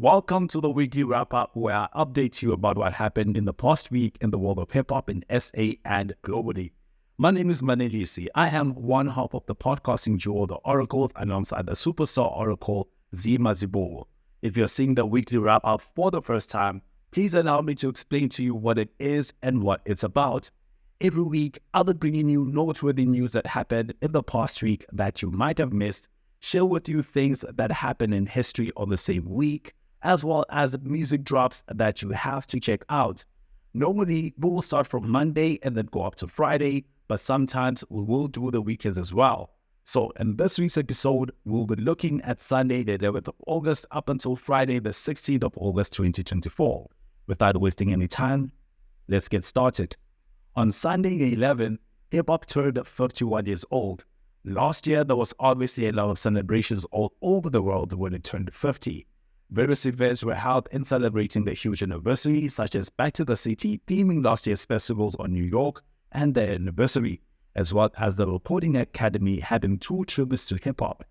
Welcome to the weekly wrap-up where I update you about what happened in the past week in the world of hip-hop in SA and globally. My name is Manelisi. I am one half of the podcasting duo, The Oracle, alongside the superstar Oracle, Zima Zibo. If you're seeing the weekly wrap-up for the first time, please allow me to explain to you what it is and what it's about. Every week, I'll be bringing you noteworthy news that happened in the past week that you might have missed, share with you things that happened in history on the same week, as well as music drops that you have to check out. Normally, we will start from Monday and then go up to Friday, but sometimes we will do the weekends as well. So in this week's episode, we'll be looking at Sunday the 11th of August up until Friday the 16th of August 2024. Without wasting any time, let's get started. On Sunday the 11th, hip-hop turned 51 years old. Last year, there was obviously a lot of celebrations all over the world when it turned 50. Various events were held in celebrating the huge anniversary, such as Back to the City theming last year's festivals on New York and their anniversary, as well as the Recording Academy having 2 tributes to hip-hop.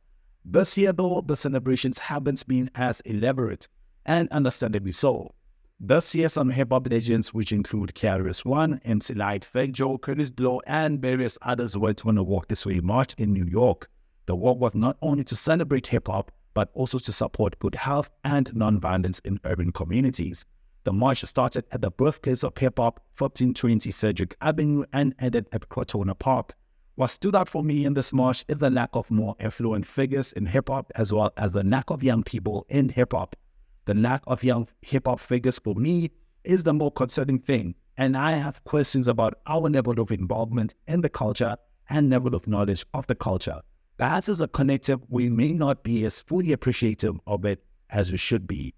This year, though, the celebrations haven't been as elaborate, and understandably so. This year, some hip-hop legends, which include KRS-One, MC Lyte, Fake Joe, Curtis Blow, and various others, went on a Walk This Way march in New York. The walk was not only to celebrate hip-hop, but also to support good health and non-violence in urban communities. The march started at the birthplace of hip-hop, 1520 Cedric Avenue, and ended at Crotona Park. What stood out for me in this march is the lack of more affluent figures in hip-hop, as well as the lack of young people in hip-hop. The lack of young hip-hop figures for me is the more concerning thing, and I have questions about our level of involvement in the culture and level of knowledge of the culture. Perhaps as a collective, we may not be as fully appreciative of it as we should be.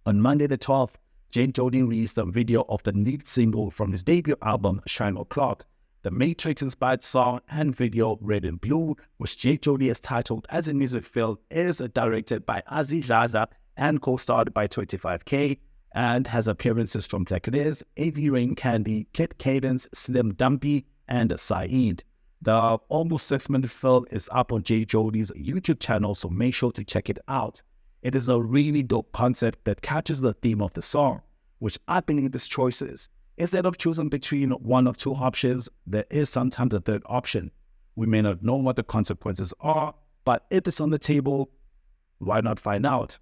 On Monday the 12th, Jody released a video of the lead single from his debut album, Shine O'Clock. The Matrix-inspired song and video, Red and Blue, which Jody has titled as a music film, is directed by Aziz Zaza and co-starred by 25K, and has appearances from Black Liz, AV Rain Candy, Kid Cadence, Slim Dumpy, and Saeed. The almost 6-minute film is up on Jody's YouTube channel, so make sure to check it out. It is a really dope concept that catches the theme of the song, which I believe is choices. Instead of choosing between one of 2 options, there is sometimes a third option. We may not know what the consequences are, but if it's on the table, why not find out?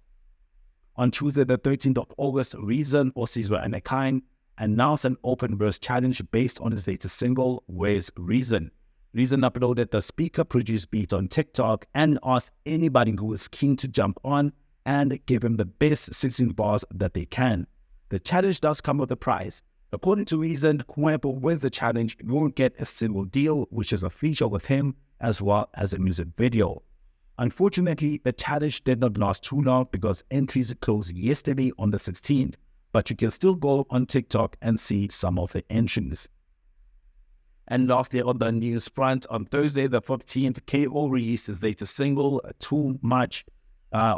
On Tuesday the 13th of August, Reason, or Caesar and a Kind, announced an open verse challenge based on his latest single, Where's Reason? Reason uploaded the speaker-produced beat on TikTok and asked anybody who is keen to jump on and give him the best 16 bars that they can. The challenge does come with a prize. According to Reason, whoever wins the challenge will get a single deal, which is a feature with him, as well as a music video. Unfortunately, the challenge did not last too long because entries closed yesterday on the 16th, but you can still go on TikTok and see some of the entries. And lastly, on the news front, on Thursday the 15th, KO released his latest single, Too Much,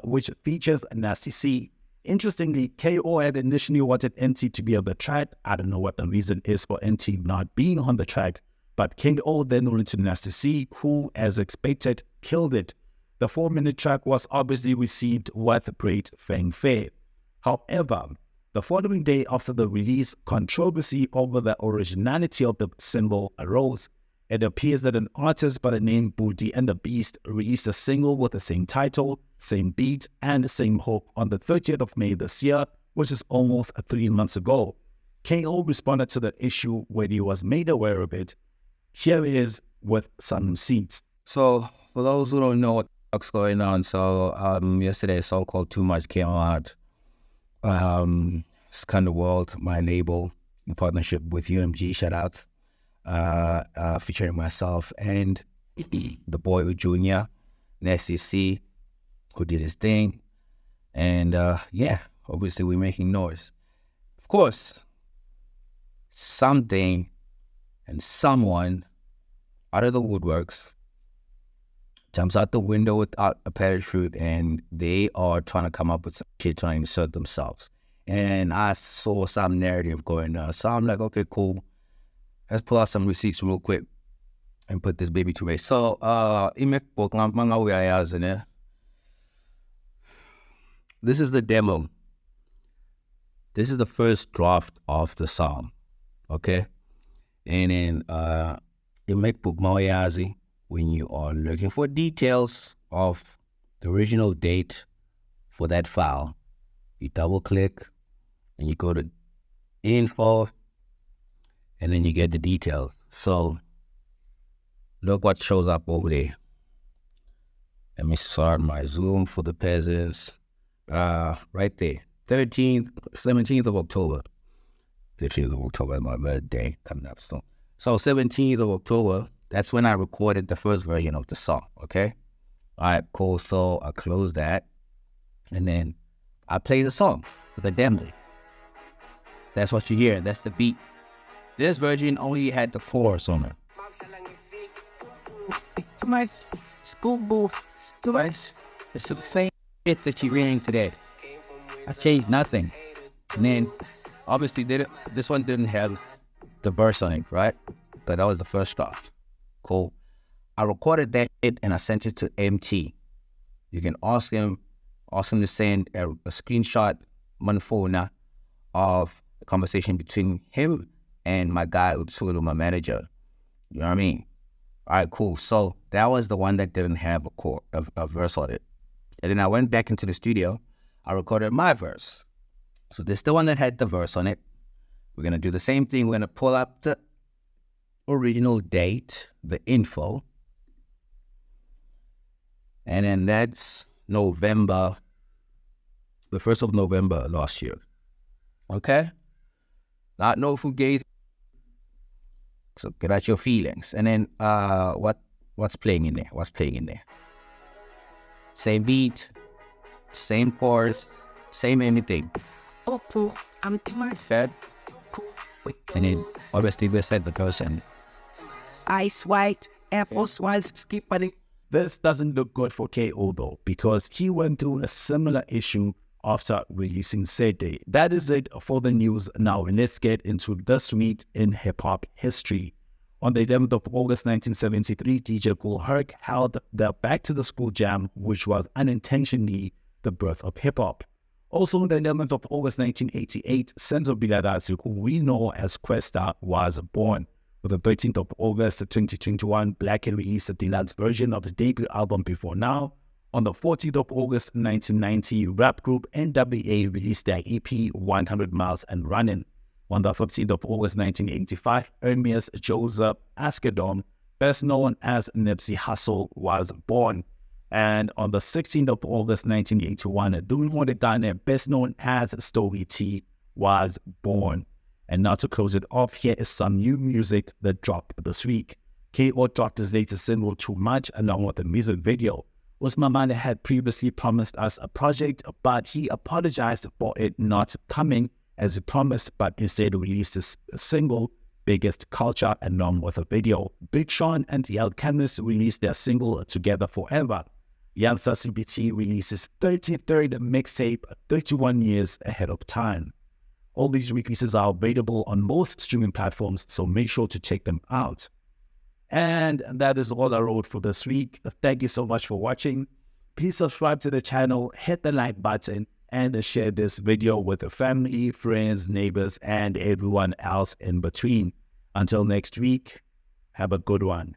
which features Nasty C. Interestingly, KO had initially wanted NT to be on the track. I don't know what the reason is for NT not being on the track, but KO then went to Nasty C, who, as expected, killed it. The 4-minute track was obviously received with great fanfare. However, the following day after the release, controversy over the originality of the single arose. It appears that an artist by the name Booty and the Beast released a single with the same title, same beat, and same hook on the 30th of May this year, which is almost 3 months ago. KO responded to the issue when he was made aware of it. Here he is with some receipts. So, for those who don't know what's going on, yesterday a song called Too Much came out. Scan the World, my label, in partnership with UMG, shout out, featuring myself and the boy Junior, Nasty C, who did his thing, and obviously we're making noise. Of course, something and someone out of the woodworks jumps out the window without a parachute, and they are trying to come up with some shit, trying to insert themselves. And I saw some narrative going on. So I'm like, okay, cool. Let's pull out some receipts real quick and put this baby to rest. So, this is the demo. This is the first draft of the song, okay? And then you make Bugmawayazi when you are looking for details of the original date for that file. You double click and you go to info and then you get the details. So look what shows up over there. Let me start my Zoom for the peasants. Right there. 17th of October. 15th of October, my birthday coming up soon. So 17th of October, that's when I recorded the first version of the song, okay? All right, cool. So I close that, and then I play the song with the demo. That's what you hear. That's the beat. This version only had the chorus on it. My school booth, it's the same shit that you're reading today. I changed nothing. And then, obviously, this one didn't have the verse on it, right? But that was the first draft. Cool. I recorded that shit and I sent it to MT. You can ask him to send a screenshot, manfona, of the conversation between him and my guy, Utsulu, my manager. You know what I mean? All right, cool. So that was the one that didn't have a verse on it. And then I went back into the studio. I recorded my verse. So this is the one that had the verse on it. We're going to do the same thing. We're going to pull up the original date, the info. And then that's November, the 1st of November last year. Okay? Not no fugazi. So get out your feelings. And then what's playing in there? What's playing in there? Same beat, same chorus, same anything. I'm to my fed. And then obviously we said the person. Ice white, Air Force Ones, skip buddy. This doesn't look good for KO though, because he went through a similar issue after releasing Sete. That is it for the news now. Let's get into this week in hip-hop history. On the 11th of August 1973, DJ Kool Herc held the Back to the School Jam, which was unintentionally the birth of hip-hop. Also on the 11th of August 1988, Senzo Biladazi, who we know as Kwesta, was born. On the 13th of August 2021, Black released the deluxe version of his debut album Before Now. On the 14th of August 1990, rap group N.W.A. released their EP 100 Miles and Running. On the 15th of August 1985, Ermias Joseph Askedom, best known as Nipsey Hussle, was born. And on the 16th of August 1981, Dunwodegane, best known as Story T, was born. And now to close it off, here is some new music that dropped this week. KO dropped his latest single, Too Much, along with a music video. Usmamane had previously promised us a project, but he apologized for it not coming as he promised, but instead released a single, Biggest Culture, along with a video. Big Sean and the Alchemist released their single, Together Forever. YoungstaCPT releases 33rd mixtape 31 years ahead of time. All these releases are available on most streaming platforms, so make sure to check them out. And that is all I wrote for this week. Thank you so much for watching. Please subscribe to the channel, hit the like button, and share this video with your family, friends, neighbors, and everyone else in between. Until next week, have a good one.